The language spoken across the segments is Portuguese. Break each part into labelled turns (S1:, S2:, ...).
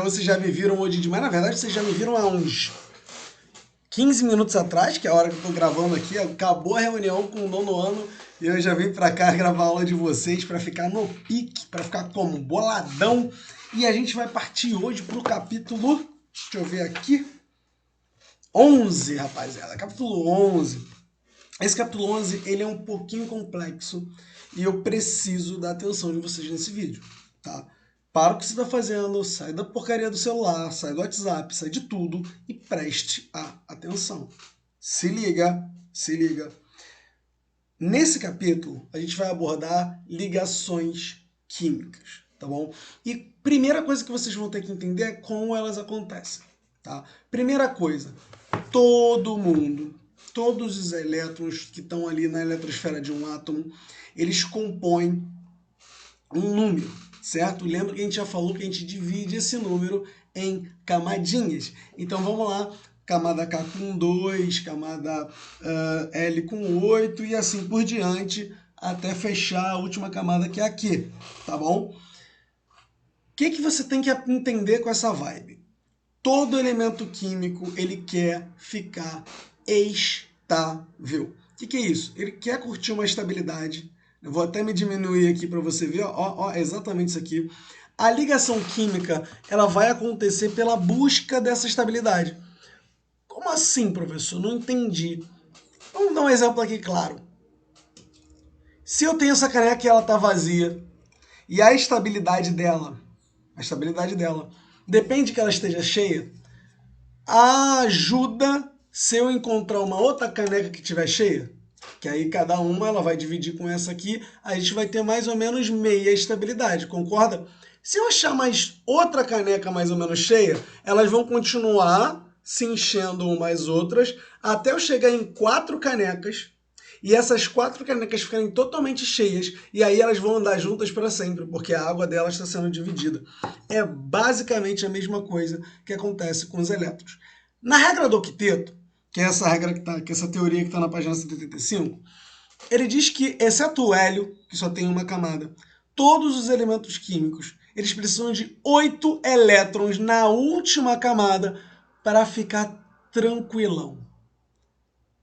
S1: Vocês já me viram hoje de manhã. Na verdade, vocês já me viram há uns 15 minutos atrás, que é a hora que eu tô gravando aqui. Acabou a reunião com o nono ano e eu já vim pra cá gravar a aula de vocês pra ficar no pique, pra ficar como boladão. E a gente vai partir hoje pro capítulo, deixa eu ver aqui, 11, rapaziada. Capítulo 11. Esse capítulo 11, ele é um pouquinho complexo e eu preciso da atenção de vocês nesse vídeo, tá? Para o que você está fazendo, sai da porcaria do celular, sai do WhatsApp, sai de tudo e preste a atenção. Se liga, se liga. Nesse capítulo, a gente vai abordar ligações químicas, tá bom? E primeira coisa que vocês vão ter que entender é como elas acontecem, tá? Primeira coisa, todo mundo, todos os elétrons que estão ali na eletrosfera de um átomo, eles compõem um número, certo? Lembra que a gente já falou que a gente divide esse número em camadinhas. Então vamos lá, camada K com 2, camada L com 8 e assim por diante, até fechar a última camada que é a Q, tá bom? O que você tem que entender com essa vibe? Todo elemento químico, ele quer ficar estável. O que é isso? Ele quer curtir uma estabilidade. Eu vou até me diminuir aqui para você ver. Ó, exatamente isso aqui. A ligação química, ela vai acontecer pela busca dessa estabilidade. Como assim, professor? Não entendi. Vamos dar um exemplo aqui claro. Se eu tenho essa caneca e ela está vazia, e a estabilidade dela depende que ela esteja cheia, ajuda se eu encontrar uma outra caneca que estiver cheia, que aí cada uma ela vai dividir com essa aqui, a gente vai ter mais ou menos meia estabilidade, concorda? Se eu achar mais outra caneca mais ou menos cheia, elas vão continuar se enchendo umas outras até eu chegar em 4 canecas e essas 4 canecas ficarem totalmente cheias e aí elas vão andar juntas para sempre, porque a água delas está sendo dividida. É basicamente a mesma coisa que acontece com os elétrons. Na regra do octeto, que é essa regra que essa teoria que está na página 185, ele diz que, exceto o hélio, que só tem uma camada, todos os elementos químicos eles precisam de 8 elétrons na última camada para ficar tranquilão.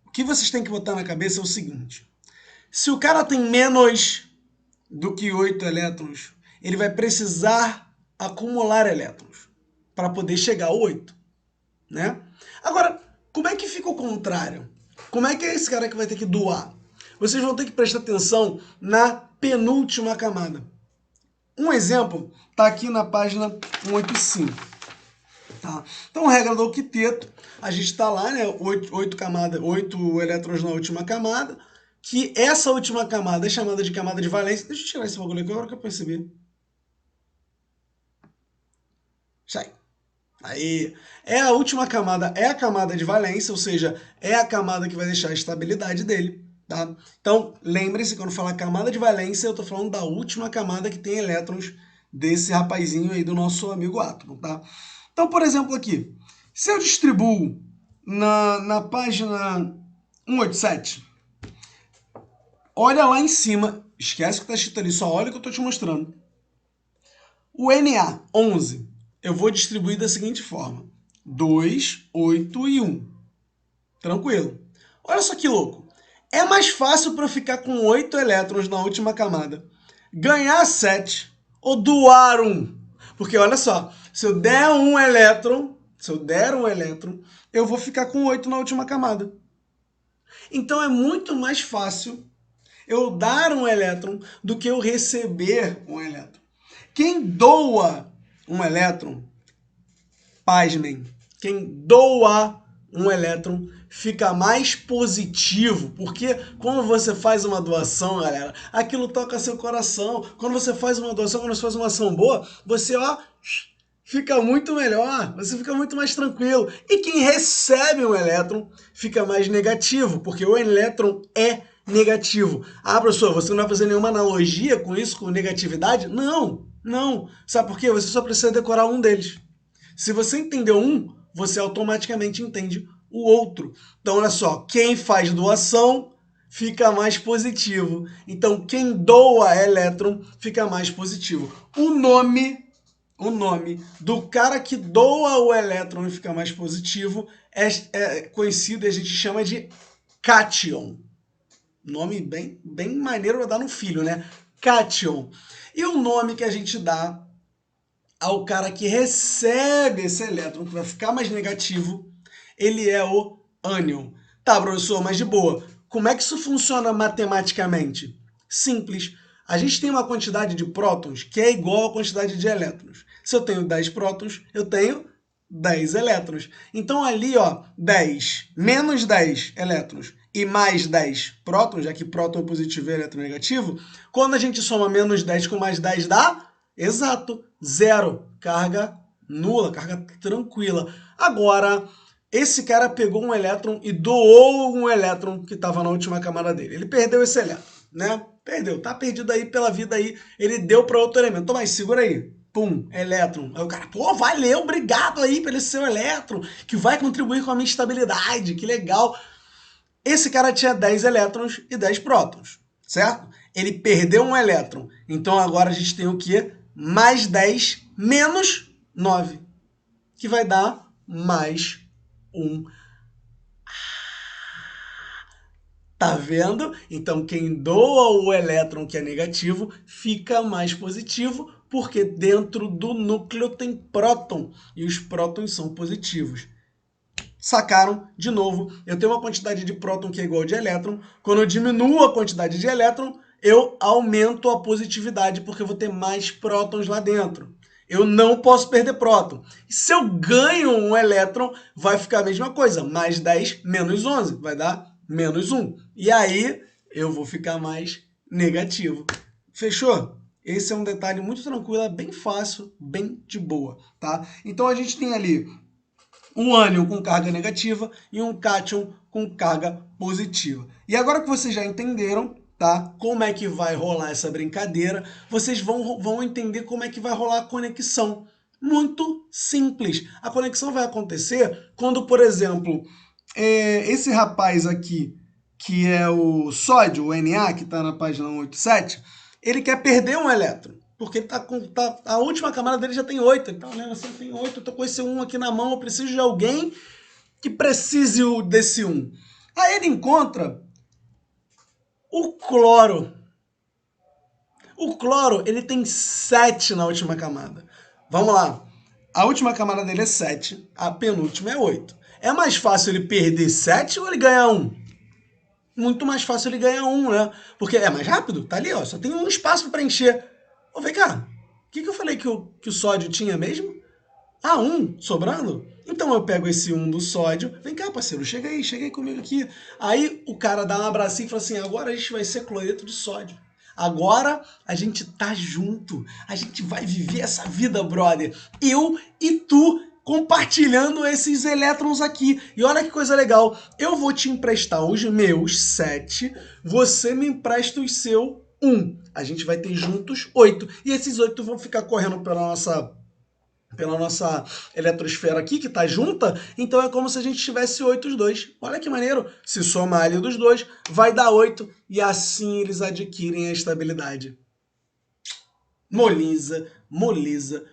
S1: O que vocês têm que botar na cabeça é o seguinte: se o cara tem menos do que 8 elétrons, ele vai precisar acumular elétrons para poder chegar a 8, né? Agora, como é que fica o contrário? Como é que é esse cara que vai ter que doar? Vocês vão ter que prestar atenção na penúltima camada. Um exemplo está aqui na página 185. Tá? Então, regra do octeto, a gente está lá, né? 8 elétrons na última camada, que essa última camada é chamada de camada de valência. Deixa eu tirar esse bagulho aqui, agora que eu percebi. Sai. Aí, a última camada é a camada de valência, ou seja, é a camada que vai deixar a estabilidade dele. Tá? Então, lembre-se, quando falar camada de valência, eu estou falando da última camada que tem elétrons desse rapazinho aí do nosso amigo átomo. Tá? Então, por exemplo, aqui, se eu distribuo na página 187, olha lá em cima, esquece que está escrito ali, só olha o que eu estou te mostrando. O Na11, eu vou distribuir da seguinte forma: 2, 8 e 1. Tranquilo. Olha só que louco. É mais fácil para eu ficar com 8 elétrons na última camada, ganhar 7 ou doar 1. Porque olha só, se eu der um elétron, eu vou ficar com 8 na última camada. Então é muito mais fácil eu dar um elétron do que eu receber um elétron. Quem doa um elétron, pasmem, quem doa um elétron fica mais positivo, porque quando você faz uma doação, galera, aquilo toca seu coração. Quando você faz uma doação, quando você faz uma ação boa, você, fica muito melhor, você fica muito mais tranquilo. E quem recebe um elétron fica mais negativo, porque o elétron é negativo. Professor, você não vai fazer nenhuma analogia com isso, com negatividade? Não, não. Sabe por quê? Você só precisa decorar um deles. Se você entendeu um, você automaticamente entende o outro. Então, olha só, quem faz doação fica mais positivo. Então, quem doa elétron fica mais positivo. O nome o nome do cara que doa o elétron e fica mais positivo é conhecido e a gente chama de cátion. Nome bem maneiro para dar no filho, né? Cátion. E o nome que a gente dá ao cara que recebe esse elétron, que vai ficar mais negativo, ele é o ânion. Tá, professor, mas de boa. Como é que isso funciona matematicamente? Simples. A gente tem uma quantidade de prótons que é igual à quantidade de elétrons. Se eu tenho 10 prótons, eu tenho 10 elétrons. Então ali, ó, 10 menos 10 elétrons e mais 10 prótons, já que próton é positivo e elétron negativo, quando a gente soma menos 10 com mais 10 dá? Exato, zero. Carga nula, carga tranquila. Agora, esse cara pegou um elétron e doou um elétron que estava na última camada dele. Ele perdeu esse elétron, né? Perdeu, tá perdido aí pela vida aí. Ele deu para outro elemento. Toma aí, segura aí. Pum, elétron. Aí o cara, pô, valeu, obrigado aí pelo seu elétron, que vai contribuir com a minha estabilidade, que legal. Esse cara tinha 10 elétrons e 10 prótons, certo? Ele perdeu um elétron. Então agora a gente tem o quê? Mais 10 menos 9, que vai dar mais 1. Tá vendo? Então quem doa o elétron que é negativo fica mais positivo, porque dentro do núcleo tem próton e os prótons são positivos. Sacaram? De novo, eu tenho uma quantidade de próton que é igual de elétron. Quando eu diminuo a quantidade de elétron, eu aumento a positividade, porque eu vou ter mais prótons lá dentro. Eu não posso perder próton. E se eu ganho um elétron, vai ficar a mesma coisa. Mais 10 menos 11, vai dar menos 1. E aí, eu vou ficar mais negativo. Fechou? Esse é um detalhe muito tranquilo, é bem fácil, bem de boa, tá? Então, a gente tem ali um ânion com carga negativa e um cátion com carga positiva. E agora que vocês já entenderam, tá, como é que vai rolar essa brincadeira, vocês vão entender como é que vai rolar a conexão. Muito simples. A conexão vai acontecer quando, por exemplo, esse rapaz aqui, que é o sódio, o Na, que está na página 187, ele quer perder um elétron. Porque a última camada dele já tem 8. Então, olhando assim, tem 8, eu tô com esse 1 aqui na mão, eu preciso de alguém que precise desse 1. Aí ele encontra o cloro. O cloro, ele tem 7 na última camada. Vamos lá. A última camada dele é 7, a penúltima é 8. É mais fácil ele perder 7 ou ele ganhar 1? Muito mais fácil ele ganhar 1, né? Porque é mais rápido, tá ali, ó, só tem um espaço para preencher. Ô, vem cá, o que eu falei que o sódio tinha mesmo? Ah, 1 sobrando? Então eu pego esse 1 do sódio, vem cá, parceiro, chega aí comigo aqui. Aí o cara dá um abracinho e fala assim, agora a gente vai ser cloreto de sódio. Agora a gente tá junto, a gente vai viver essa vida, brother. Eu e tu compartilhando esses elétrons aqui. E olha que coisa legal, eu vou te emprestar os meus 7, você me empresta os seus 1. A gente vai ter juntos 8. E esses 8 vão ficar correndo pela nossa eletrosfera aqui, que está junta, então é como se a gente tivesse 8 os dois. Olha que maneiro. Se somar ali dos dois, vai dar 8, e assim eles adquirem a estabilidade. Moleza,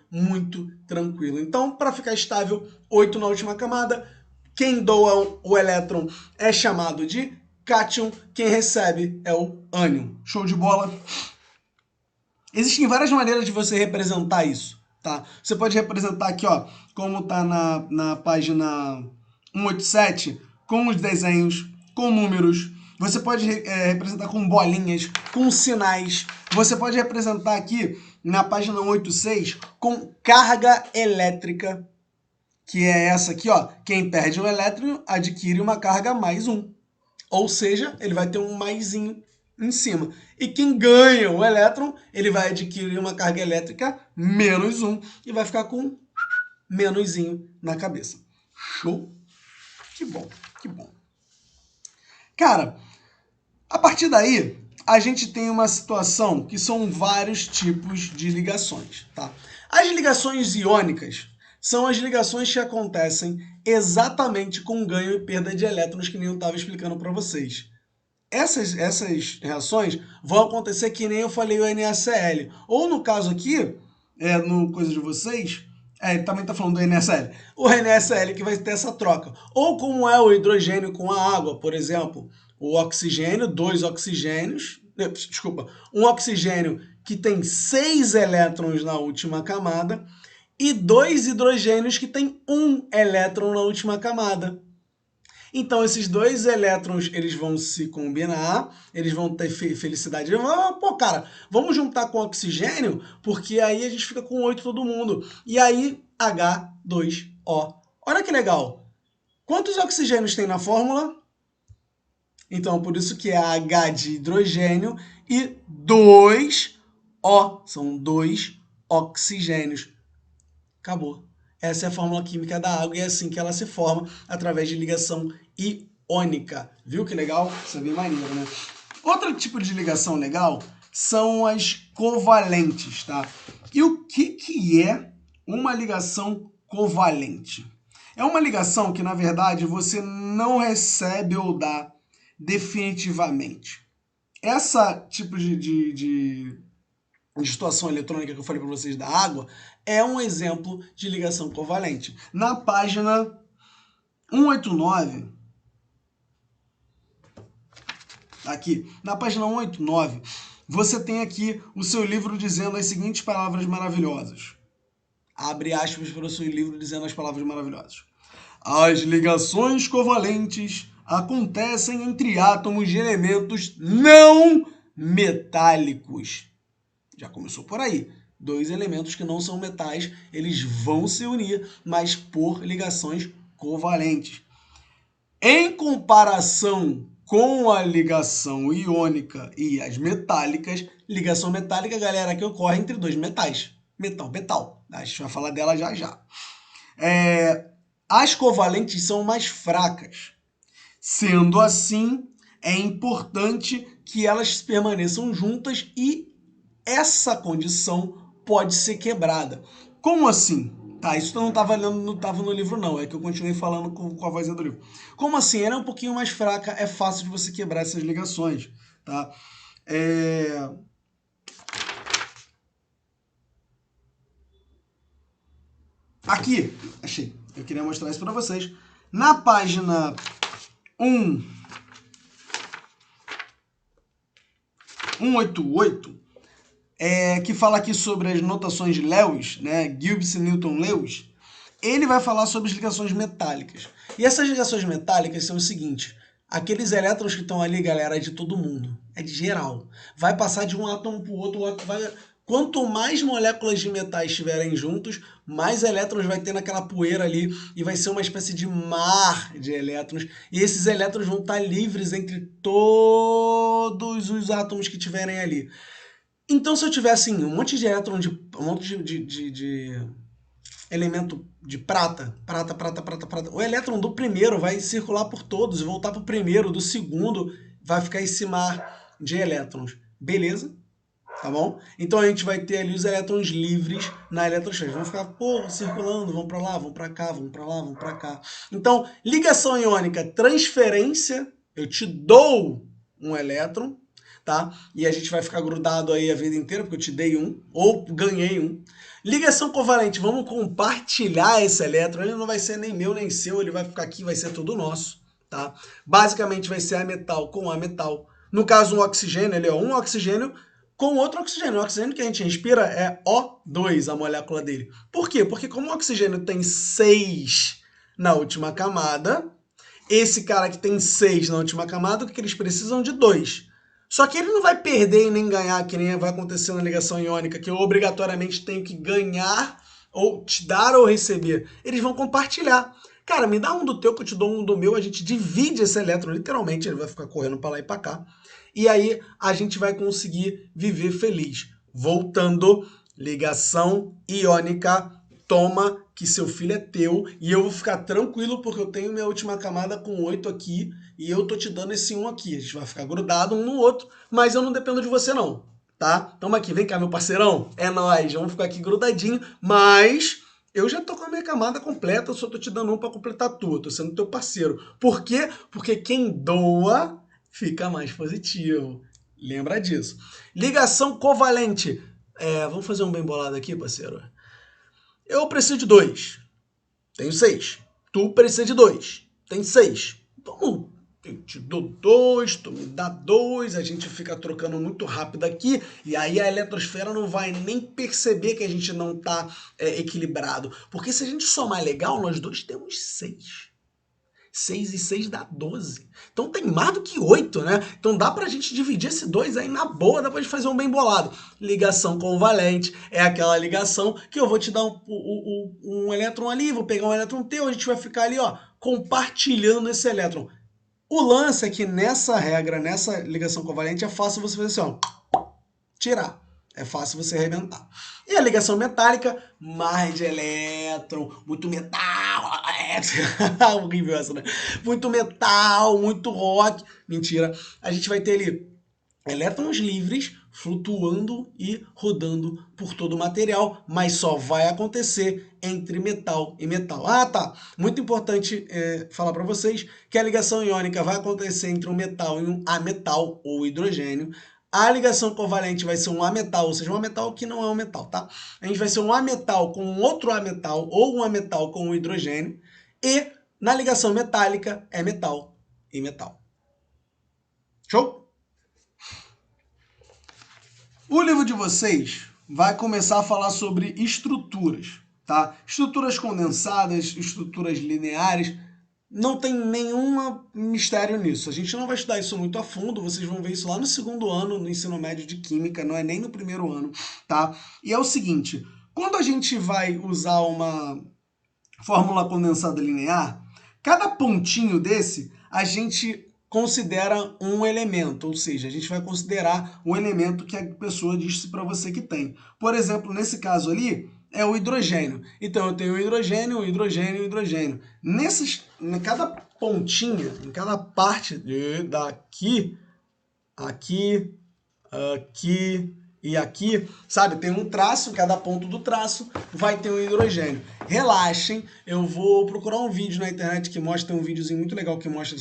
S1: muito tranquilo. Então, para ficar estável, 8 na última camada. Quem doa o elétron é chamado de cátion, quem recebe é o ânion. Show de bola? Existem várias maneiras de você representar isso. Tá? Você pode representar aqui, ó, como está na página 187, com os desenhos, com números. Você pode representar com bolinhas, com sinais. Você pode representar aqui na página 186 com carga elétrica, que é essa aqui, ó. Quem perde um elétron adquire uma carga mais 1. Ou seja, ele vai ter um maisinho em cima. E quem ganha o elétron, ele vai adquirir uma carga elétrica menos 1 e vai ficar com um menuzinho na cabeça. Show? Que bom, que bom. Cara, a partir daí, a gente tem uma situação que são vários tipos de ligações, tá? As ligações iônicas são as ligações que acontecem exatamente com ganho e perda de elétrons, que nem eu estava explicando para vocês. Essas reações vão acontecer que nem eu falei o NaCl. Ou no caso aqui, no coisa de vocês, ele também está falando do NaSl. O NaSl que vai ter essa troca. Ou como é o hidrogênio com a água, por exemplo, o oxigênio, 2 oxigênios, desculpa, um oxigênio que tem 6 elétrons na última camada e 2 hidrogênios que tem 1 elétron na última camada. Então, esses 2 elétrons, eles vão se combinar, eles vão ter felicidade. Pô, cara, vamos juntar com oxigênio, porque aí a gente fica com 8 todo mundo. E aí, H2O. Olha que legal. Quantos oxigênios tem na fórmula? Então, por isso que é H de hidrogênio e 2O. São 2 oxigênios. Acabou. Essa é a fórmula química da água e é assim que ela se forma, através de ligação iônica. Viu que legal? Isso é bem maneiro, né? Outro tipo de ligação legal são as covalentes, tá? E o que é uma ligação covalente? É uma ligação que, na verdade, você não recebe ou dá definitivamente. Essa tipo de situação eletrônica que eu falei para vocês da água é um exemplo de ligação covalente. Na página 189, aqui, na página 189, você tem aqui o seu livro dizendo as seguintes palavras maravilhosas. Abre aspas para o seu livro dizendo as palavras maravilhosas. As ligações covalentes acontecem entre átomos de elementos não metálicos. Já começou por aí. 2 elementos que não são metais, eles vão se unir, mas por ligações covalentes. Em comparação com a ligação iônica e as metálicas, ligação metálica, galera, que ocorre entre 2 metais. Metal. A gente vai falar dela já já. As covalentes são mais fracas. Sendo assim, é importante que elas permaneçam juntas e essa condição pode ser quebrada. Como assim? Tá, isso não estava no livro não, é que eu continuei falando com a voz do livro. Como assim? Ela é um pouquinho mais fraca, é fácil de você quebrar essas ligações, tá? Aqui, achei, eu queria mostrar isso para vocês. Na página 188, que fala aqui sobre as notações de Lewis, né, Gibbs e Newton-Lewis, ele vai falar sobre as ligações metálicas. E essas ligações metálicas são o seguinte: aqueles elétrons que estão ali, galera, é de todo mundo, é de geral. Vai passar de um átomo para o outro, quanto mais moléculas de metais estiverem juntos, mais elétrons vai ter naquela poeira ali e vai ser uma espécie de mar de elétrons. E esses elétrons vão estar livres entre todos os átomos que tiverem ali. Então, se eu tiver assim, um monte de elétron, um monte de elemento de prata, o elétron do primeiro vai circular por todos, voltar para o primeiro, do segundo vai ficar esse mar de elétrons. Beleza? Tá bom? Então a gente vai ter ali os elétrons livres na eletrosfera. Vão ficar, circulando, vão para lá, vão para cá, vão para lá, vão para cá. Então, ligação iônica, transferência, eu te dou um elétron, tá? E a gente vai ficar grudado aí a vida inteira, porque eu te dei um, ou ganhei um. Ligação covalente, vamos compartilhar esse elétron, ele não vai ser nem meu nem seu, ele vai ficar aqui, vai ser tudo nosso, tá? Basicamente vai ser a metal com a metal. No caso, um oxigênio, ele é um oxigênio com outro oxigênio. O oxigênio que a gente respira é O2, a molécula dele. Por quê? Porque como o oxigênio tem 6 na última camada, esse cara que tem 6 na última camada, o que eles precisam de 2. Só que ele não vai perder e nem ganhar, que nem vai acontecer na ligação iônica, que eu obrigatoriamente tenho que ganhar, ou te dar ou receber. Eles vão compartilhar. Cara, me dá um do teu que eu te dou um do meu, a gente divide esse elétron, literalmente, ele vai ficar correndo para lá e para cá. E aí a gente vai conseguir viver feliz. Voltando, ligação iônica, toma que seu filho é teu e eu vou ficar tranquilo porque eu tenho minha última camada com 8 aqui e eu tô te dando esse 1 aqui. A gente vai ficar grudado um no outro, mas eu não dependo de você não, tá? Toma aqui, vem cá, meu parceirão. É nóis, vamos ficar aqui grudadinho, mas eu já tô com a minha camada completa, eu só tô te dando um para completar a tua, tô sendo teu parceiro. Por quê? Porque quem doa fica mais positivo. Lembra disso. Ligação covalente. Vamos fazer um bem bolado aqui, parceiro. Eu preciso de 2. Tenho 6. Tu precisa de 2. Tem 6. Vamos. Eu te dou 2, tu me dá 2, a gente fica trocando muito rápido aqui, e aí a eletrosfera não vai nem perceber que a gente não está equilibrado. Porque se a gente somar legal, nós dois temos 6. 6 e 6 dá 12. Então tem mais do que 8, né? Então dá pra gente dividir esse 2 aí na boa, dá pra gente fazer um bem bolado. Ligação covalente é aquela ligação que eu vou te dar um elétron ali, vou pegar um elétron teu, a gente vai ficar ali, ó, compartilhando esse elétron. O lance é que nessa regra, nessa ligação covalente, é fácil você fazer assim, ó, tirar. É fácil você arrebentar. E a ligação metálica, mais de elétron, muito metal. Horrível essa, né? Muito metal, muito rock. Mentira. A gente vai ter ali elétrons livres flutuando e rodando por todo o material, mas só vai acontecer entre metal e metal. Ah, tá. Muito importante falar para vocês que a ligação iônica vai acontecer entre um metal e um ametal ou hidrogênio. A ligação covalente vai ser um ametal, ou seja, um ametal que não é um metal, tá? A gente vai ser um ametal com um outro ametal ou um ametal com um hidrogênio. E na ligação metálica é metal e metal. Show? O livro de vocês vai começar a falar sobre estruturas, tá? Estruturas condensadas, estruturas lineares, não tem nenhum mistério nisso. A gente não vai estudar isso muito a fundo, vocês vão ver isso lá no segundo ano, no ensino médio de Química, não é nem no primeiro ano, tá? E é o seguinte, quando a gente vai usar uma fórmula condensada linear, cada pontinho desse a gente considera um elemento, ou seja, a gente vai considerar o elemento que a pessoa disse para você que tem. Por exemplo, nesse caso ali, é o hidrogênio. Então, eu tenho o hidrogênio, o hidrogênio, o hidrogênio. Em cada pontinha, em cada parte daqui, aqui, aqui e aqui, sabe? Tem um traço, cada ponto do traço vai ter um hidrogênio. Relaxem, eu vou procurar um vídeo na internet que mostra, tem um videozinho muito legal que mostra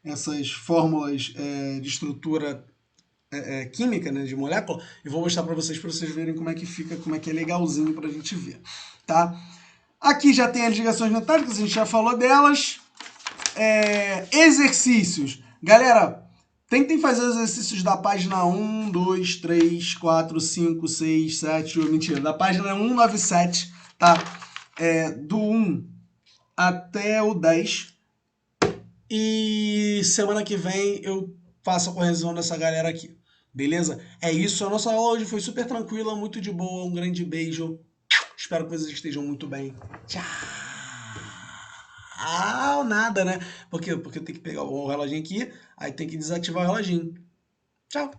S1: essas fórmulas de estrutura química, né, de molécula, e vou mostrar para vocês verem como é que fica, como é que é legalzinho para a gente ver, tá? Aqui já tem as ligações metálicas, a gente já falou delas. Exercícios. Galera, tentem fazer os exercícios da página 1, 2, 3, 4, 5, 6, 7, 8, mentira, da página 197, tá? Do 1 até o 10. E semana que vem eu faço a correção dessa galera aqui, beleza? É isso, a nossa aula hoje foi super tranquila, muito de boa, um grande beijo. Espero que vocês estejam muito bem. Tchau! Nada, né? Porque tem que pegar o reloginho aqui, aí tem que desativar o reloginho. Tchau!